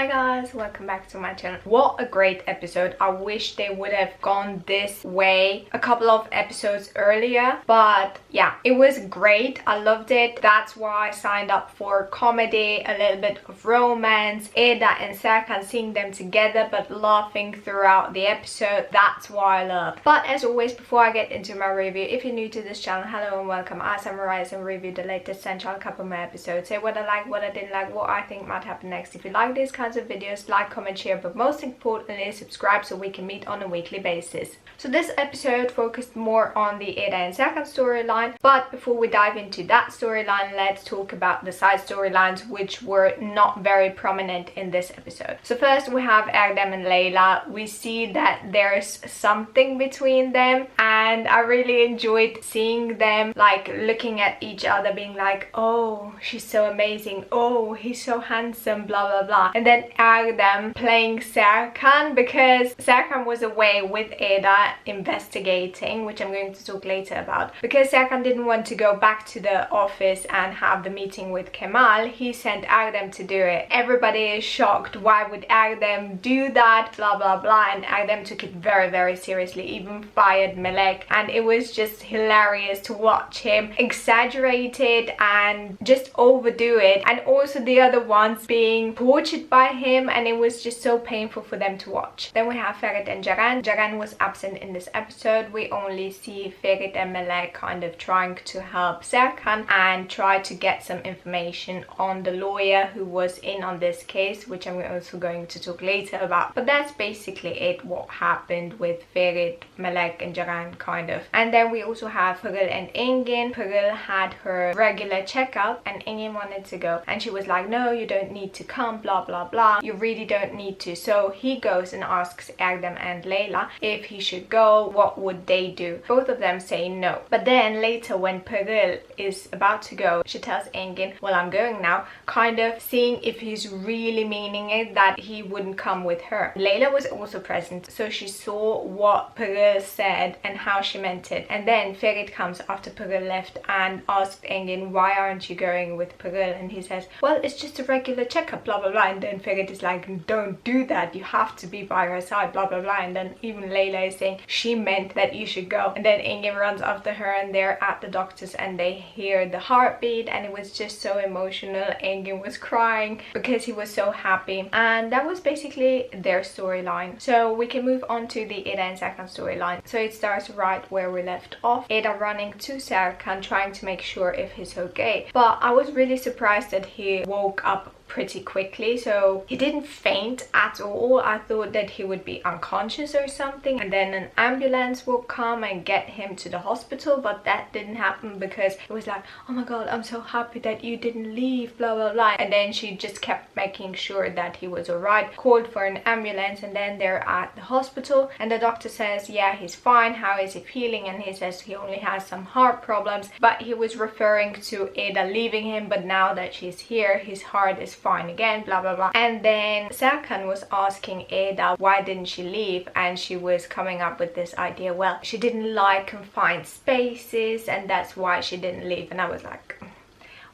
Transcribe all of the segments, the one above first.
Hi guys, welcome back to my channel. What a great episode. I wish they would have gone this way a couple of episodes earlier, but yeah, it was great. I loved it. That's why I signed up for comedy, a little bit of romance, Eda and Serkan, seeing them together but laughing throughout the episode. That's why I love. But as always, before I get into my review, if you're new to this channel, hello and welcome. I summarize and review the latest Central Kapımı episodes, say what I like, what I didn't like, what I think might happen next. If you like these kinds of videos, like, comment, share, but most importantly subscribe so we can meet on a weekly basis. So this episode focused more on the Eda and Serkan storyline, but before we dive into that storyline, let's talk about the side storylines which were not very prominent in this episode. So first we have Erdem and Leyla. We see that there's something between them, and I really enjoyed seeing them like looking at each other, being like, oh, she's so amazing, oh, he's so handsome, blah blah blah. And then Erdem playing Serkan, because Serkan was away with Eda investigating, which I'm going to talk later about. Because Serkan didn't want to go back to the office and have the meeting with Kemal, he sent Erdem to do it. Everybody is shocked, why would Erdem do that, blah blah blah, and Erdem took it very seriously, even fired Melek, and it was just hilarious to watch him exaggerate it and just overdo it, and also the other ones being tortured by him, and it was just so painful for them to watch. Then we have Ferit and Ceren. Ceren was absent in this episode. We only see Ferit and Melek kind of trying to help Serkan and try to get some information on the lawyer who was in on this case, which I'm also going to talk later about. But that's basically it, what happened with Ferit, Melek and Ceren kind of. And then we also have Pırıl and Engin. Pırıl had her regular checkup and Engin wanted to go, and she was like, no, you don't need to come, blah blah blah, you really don't need to. So he goes and asks Erdem and Leyla if he should go, what would they do. Both of them say no. But then later when Pırıl is about to go, she tells Engin, well, I'm going now, kind of seeing if he's really meaning it, that he wouldn't come with her. Leyla was also present, so she saw what Pırıl said and how she meant it. And then Ferit comes after Pırıl left and asked Engin, why aren't you going with Pırıl? And he says, well, it's just a regular checkup, blah blah blah. And then Ferit is like, don't do that, you have to be by her side, blah blah blah. And then even Leyla is saying she meant that you should go. And then Engin runs after her and they're at the doctor's and they hear the heartbeat, and it was just so emotional. Engin was crying because he was so happy, and that was basically their storyline. So we can move on to the Eda and Serkan storyline. So it starts right where we left off, Eda running to Serkan trying to make sure if he's okay. But I was really surprised that he woke up pretty quickly, so he didn't faint at all. I thought that he would be unconscious or something, and then an ambulance will come and get him to the hospital, but that didn't happen because it was like, oh my god, I'm so happy that you didn't leave, blah blah blah. And then she just kept making sure that he was alright, called for an ambulance, and then they're at the hospital and the doctor says, yeah, he's fine, how is he feeling? And he says he only has some heart problems, but he was referring to Eda leaving him, but now that she's here, his heart is fine again, blah blah blah. And then Serkan was asking Eda why didn't she leave, and she was coming up with this idea, well, she didn't like confined spaces and that's why she didn't leave. And I was like,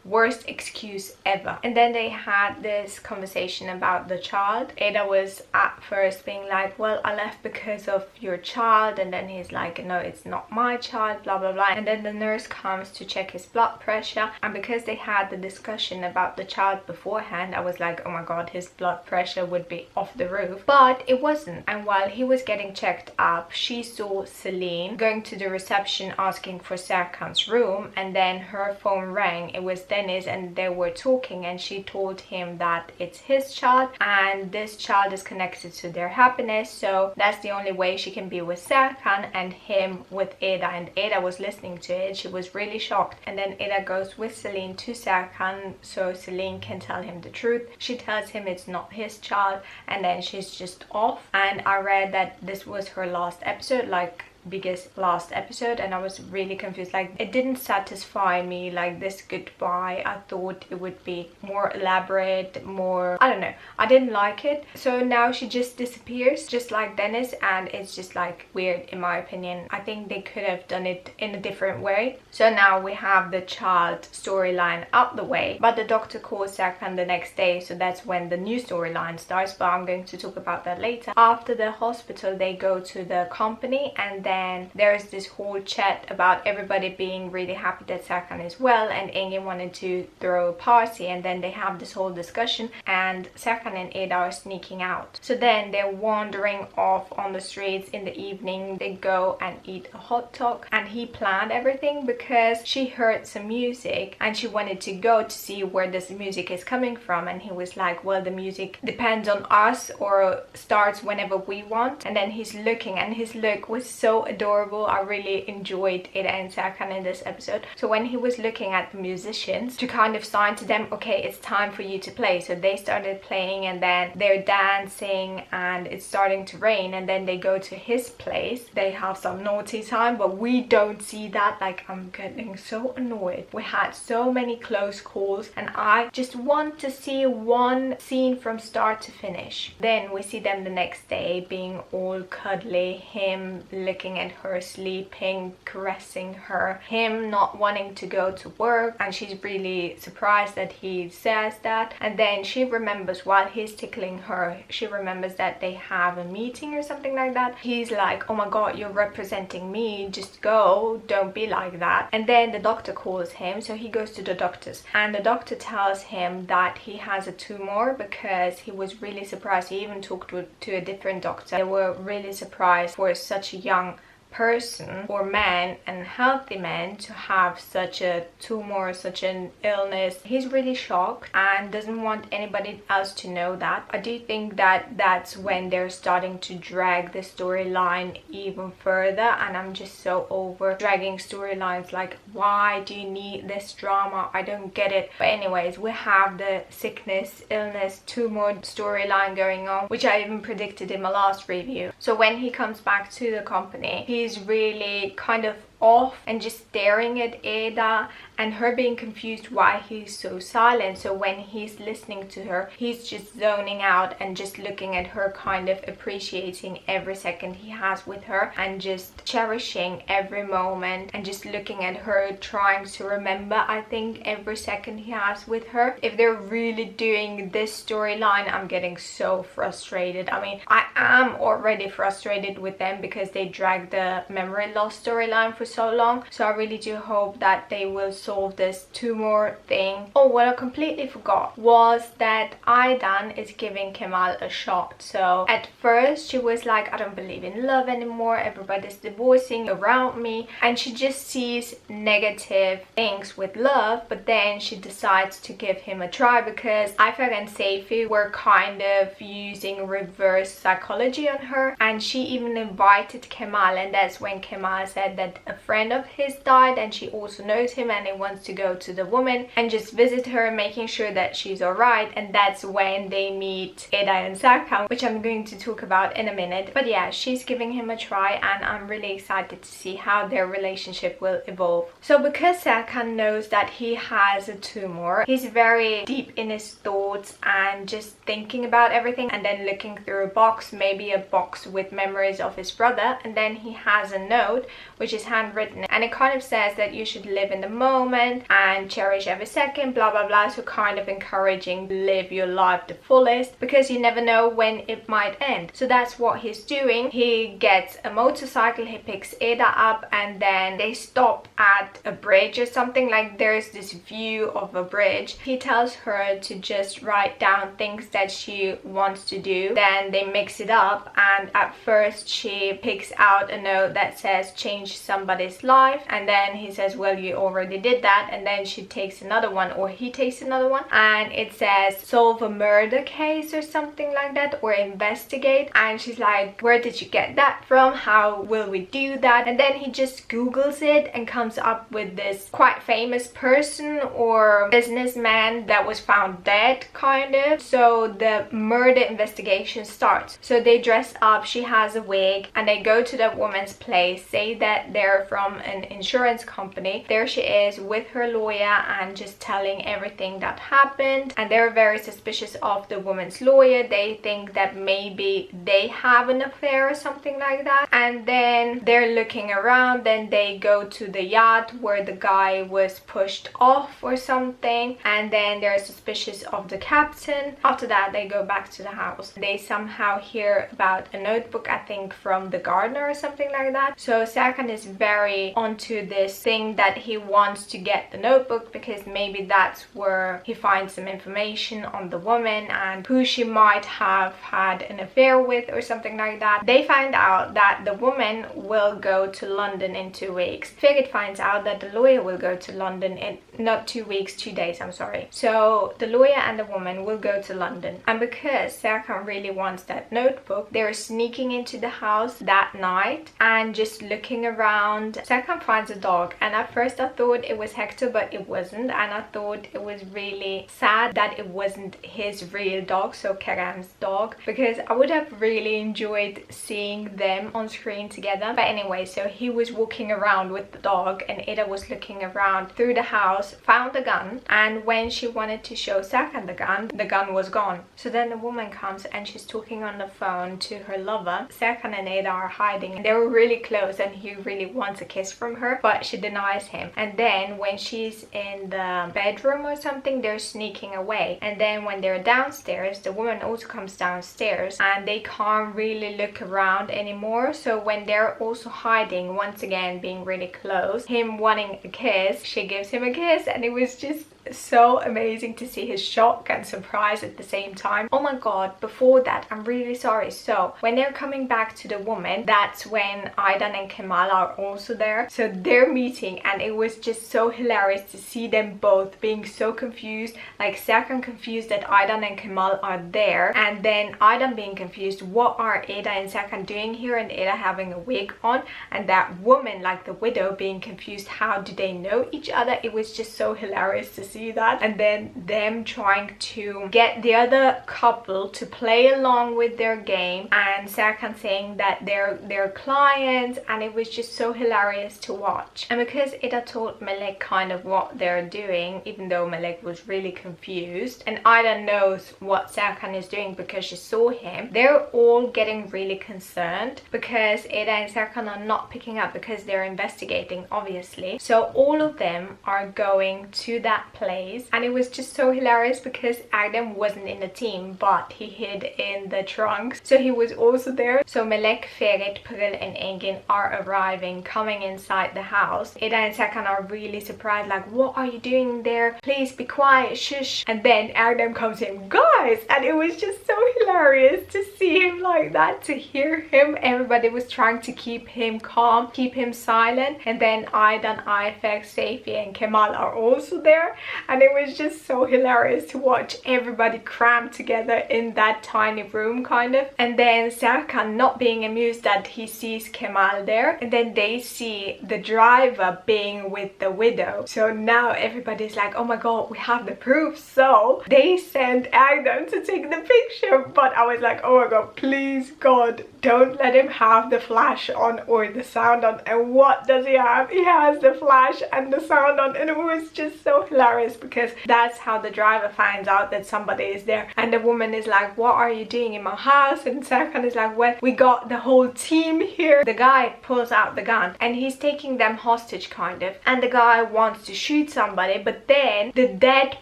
worst excuse ever. And then they had this conversation about the child. Eda was at first being like, well, I left because of your child, and then he's like, no, it's not my child, blah blah blah. And then the nurse comes to check his blood pressure, and because they had the discussion about the child beforehand, I was like, oh my god, his blood pressure would be off the roof, but it wasn't. And while he was getting checked up, she saw Celine going to the reception asking for Serkan's room, and then her phone rang. It was Dennis, and they were talking, and she told him that it's his child and this child is connected to their happiness, so that's the only way she can be with Serkan and him with Eda. And Eda was listening to it, she was really shocked. And then Eda goes with Celine to Serkan so Celine can tell him the truth. She tells him it's not his child, and then she's just off. And I read that this was her last episode, like biggest last episode, and I was really confused. Like, it didn't satisfy me, like this goodbye. I thought it would be more elaborate, more, I don't know, I didn't like it. So now she just disappears, just like Dennis, and it's just like weird in my opinion. I think they could have done it in a different way. So now we have the child storyline out the way, but the doctor calls Serkan the next day, so that's when the new storyline starts, but I'm going to talk about that later. After the hospital, they go to the company, and then there's this whole chat about everybody being really happy that Serkan is well, and Engin wanted to throw a party, and then they have this whole discussion, and Serkan and Ada are sneaking out. So then they're wandering off on the streets in the evening. They go and eat a hot dog, and he planned everything because she heard some music and she wanted to go to see where this music is coming from, and he was like, well, the music depends on us or starts whenever we want. And then he's looking, and his look was so adorable. I really enjoyed Ada and Serkan in this episode. So when he was looking at the musicians to kind of sign to them, okay, it's time for you to play, so they started playing, and then they're dancing, and it's starting to rain, and then they go to his place. They have some naughty time, but we don't see that. Like, I'm getting so annoyed. We had so many close calls, and I just want to see one scene from start to finish. Then we see them the next day being all cuddly, him looking at her sleeping, caressing her, him not wanting to go to work, and she's really surprised that he says that. And then she remembers, while he's tickling her, she remembers that they have a meeting or something like that. He's like, oh my god, you're representing me, just go, don't be like that. And then the doctor calls him, so he goes to the doctor's, and the doctor tells him that he has a tumor, because he was really surprised. He even talked to a different doctor. They were really surprised for such a young person or man, and healthy man, to have such a tumor, such an illness. He's really shocked and doesn't want anybody else to know that. I do think that that's when they're starting to drag the storyline even further, and I'm just so over dragging storylines. Like, why do you need this drama? I don't get it. But anyways, we have the sickness, illness, tumor storyline going on, which I even predicted in my last review. So when he comes back to the company, he's really kind of off and just staring at Ada, and her being confused why he's so silent. So when he's listening to her, he's just zoning out and just looking at her, kind of appreciating every second he has with her, and just cherishing every moment, and just looking at her, trying to remember, I think, every second he has with her. If they're really doing this storyline, I'm getting so frustrated. I mean, I am already frustrated with them because they dragged the memory loss storyline for so long. So I really do hope that they will solve this tumor thing. Oh, what I completely forgot was that Aydan is giving Kemal a shot. So at first she was like, I don't believe in love anymore, everybody's divorcing around me, and she just sees negative things with love. But then she decides to give him a try, because Ayfer and Seyfi were kind of using reverse psychology on her, and she even invited Kemal, and that's when Kemal said that a friend of his died and she also knows him, and he wants to go to the woman and just visit her, making sure that she's alright. And that's when they meet Ada and Serkan, which I'm going to talk about in a minute. But yeah, she's giving him a try, and I'm really excited to see how their relationship will evolve. So because Serkan knows that he has a tumor, he's very deep in his thoughts and just thinking about everything, and then looking through a box, maybe a box with memories of his brother, and then he has a note which is handwritten, and it kind of says that you should live in the moment and cherish every second, blah blah blah. So kind of encouraging, live your life the fullest, because you never know when it might end. So that's what he's doing. He gets a motorcycle, he picks Ada up, and then they stop at a bridge or something. Like, there's this view of a bridge. He tells her to just write down things that she wants to do. Then they mix it up, and at first she picks out a note that says change somebody somebody's life, and then he says, well, you already did that, and then she takes another one, or he takes another one, and it says solve a murder case or something like that, or investigate. And she's like, where did you get that from? How will we do that? And then he just Googles it and comes up with this quite famous person or businessman that was found dead, kind of. So the murder investigation starts. So they dress up, she has a wig, and they go to the woman's place, say that they're from an insurance company. There she is with her lawyer and just telling everything that happened, and they're very suspicious of the woman's lawyer. They think that maybe they have an affair or something like that. And then they're looking around, then they go to the yacht where the guy was pushed off or something, and then they're suspicious of the captain. After that, they go back to the house. They somehow hear about a notebook, I think from the gardener or something like that. So Serkan is very onto this thing that he wants to get the notebook, because maybe that's where he finds some information on the woman and who she might have had an affair with or something like that. They find out that the woman will go to London in 2 weeks. Figget finds out that the lawyer will go to London in not 2 weeks, 2 days, I'm sorry. So the lawyer and the woman will go to London, and because Serkan really wants that notebook, they're sneaking into the house that night and just looking around. Serkan finds a dog, and at first I thought it was Hector, but it wasn't, and I thought it was really sad that it wasn't his real dog, so Kerem's dog, because I would have really enjoyed seeing them on screen together. But anyway, so he was walking around with the dog, and Ida was looking around through the house, found the gun, and when she wanted to show Serkan the gun was gone. So then the woman comes and she's talking on the phone to her lover. Serkan and Ida are hiding, and they were really close, and he really wants a kiss from her, but she denies him. And then when she's in the bedroom or something, they're sneaking away. And then when they're downstairs, the woman also comes downstairs, and they can't really look around anymore. So when they're also hiding, once again being really close, him wanting a kiss, she gives him a kiss, and it was just so amazing to see his shock and surprise at the same time. Oh my god, before that, I'm really sorry. So when they're coming back to the woman, that's when Aydan and Kemal are also there. So they're meeting, and it was just so hilarious to see them both being so confused, like Serkan confused that Aydan and Kemal are there, and then Aydan being confused, what are Eda and Serkan doing here, and Eda having a wig on, and that woman, like the widow, being confused, how do they know each other? It was just so hilarious to see that. And then them trying to get the other couple to play along with their game, and Serkan saying that they're clients, and it was just so hilarious to watch. And because Ida told Melek kind of what they're doing, even though Melek was really confused, and Ida knows what Serkan is doing because she saw him, they're all getting really concerned because Ida and Serkan are not picking up, because they're investigating, obviously. So all of them are going to that place, and it was just so hilarious because Adam wasn't in the team, but he hid in the trunks, so he was also there. So Melek, Ferit, Pırıl and Engin are arriving, coming inside the house. Eda and Serkan are really surprised, like, what are you doing there? Please be quiet, shush. And then Adam comes in, guys, and it was just so hilarious to see him like that, to hear him. Everybody was trying to keep him calm, keep him silent, and then Aydan, Ayfek, Seyfi and Kemal are also there, and it was just so hilarious to watch everybody crammed together in that tiny room, kind of. And then Serkan not being amused that he sees Kemal there, and then they see the driver being with the widow. So now everybody's like, oh my god, we have the proof. So they sent Agdam to take the picture, but I was like, oh my god, please god, don't let him have the flash on or the sound on. And what does he have? He has the flash and the sound on, and it was just so hilarious because that's how the driver finds out that somebody is there. And the woman is like, what are you doing in my house? And Serkan is like, well, we got the whole team here. The guy pulls out the gun and he's taking them hostage, kind of, and the guy wants to shoot somebody, but then the dead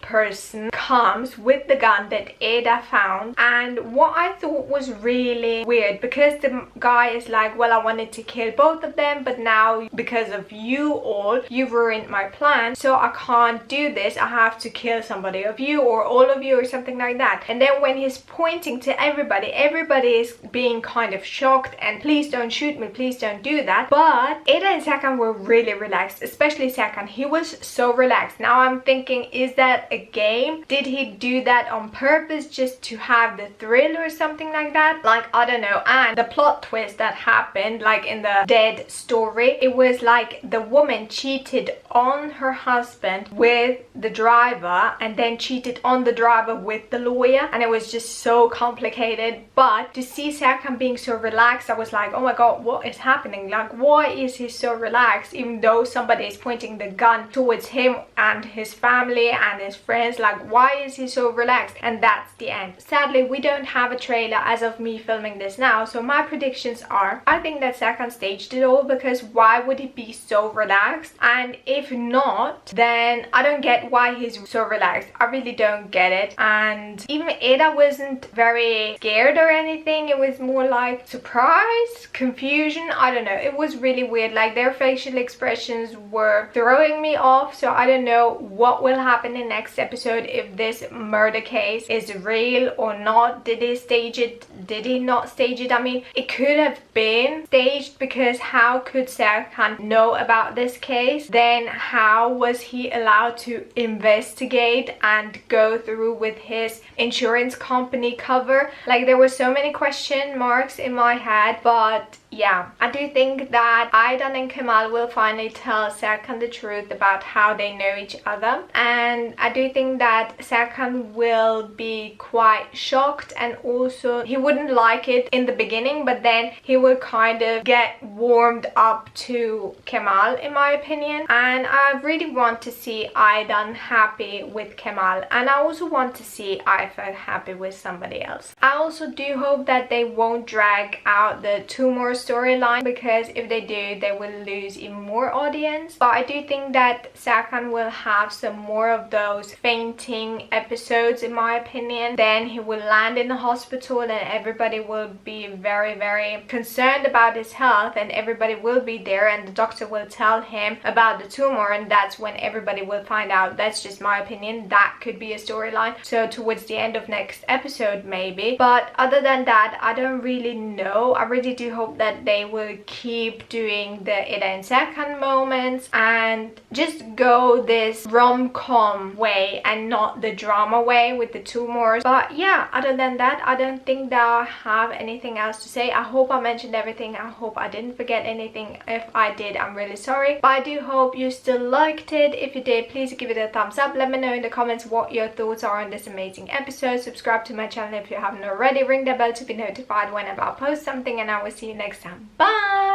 person comes with the gun that Eda found. And what I thought was really really weird because the guy is like, well, I wanted to kill both of them, but now because of you all, you've ruined my plan, so I can't do this. I have to kill somebody of you or all of you or something like that. And then when he's pointing to everybody, everybody is being kind of shocked and please don't shoot me, please don't do that. But Ada and Serkan were really relaxed, especially Serkan. He was so relaxed. Now I'm thinking, is that a game? Did he do that on purpose just to have the thrill or something like that? Like, I don't know. And the plot twist that happened, like in the Dead story, it was like the woman cheated on her husband with the driver and then cheated on the driver with the lawyer, and it was just so complicated. But to see Serkan being so relaxed, I was like, oh my god, what is happening? Like, why is he so relaxed even though somebody is pointing the gun towards him and his family and his friends? Like, why is he so relaxed? And that's the end. Sadly, we don't have a trailer as of me filming this now, so my predictions are, I think that Serkan staged it all, because why would he be so relaxed? And if not, then I don't get why he's so relaxed. I really don't get it. And even Ada wasn't very scared or anything. It was more like surprise, confusion. I don't know. It was really weird. Like, their facial expressions were throwing me off, so I don't know what will happen in next episode, if this murder case is real or not. Did he stage it? Did he not stage it? I mean, it could have been staged, because how could Serkan know about this case? Then how was he allowed to investigate and go through with his insurance company cover? Like, there were so many question marks in my head. But yeah, I do think that Aydan and Kemal will finally tell Serkan the truth about how they know each other. And I do think that Serkan will be quite shocked, and also he wouldn't like it in the beginning, but then he will kind of get warmed up to Kemal, in my opinion. And I really want to see Aydan happy with Kemal, and I also want to see Ayfer happy with somebody else. I also do hope that they won't drag out the tumor storyline, because if they do, they will lose even more audience. But I do think that Serkan will have some more of those fainting episodes, in my opinion. Then he will land in the hospital and everybody will be very concerned about his health, and everybody will be there, and the doctor will tell him about the tumor, and that's when everybody will find out. That's just my opinion. That could be a storyline, so towards the end of next episode maybe. But other than that, I don't really know. I really do hope that they will keep doing the Ada and Serkan moments and just go this rom-com way and not the drama way with the tumors. But yeah, other than that, I don't think that I have anything else to say. I hope I mentioned everything. I hope I didn't forget anything. If I did, I'm really sorry. But I do hope you still liked it. If you did, please give it a thumbs up. Let me know in the comments what your thoughts are on this amazing episode. Subscribe to my channel if you haven't already. Ring the bell to be notified whenever I post something, and I will see you next time. Bye!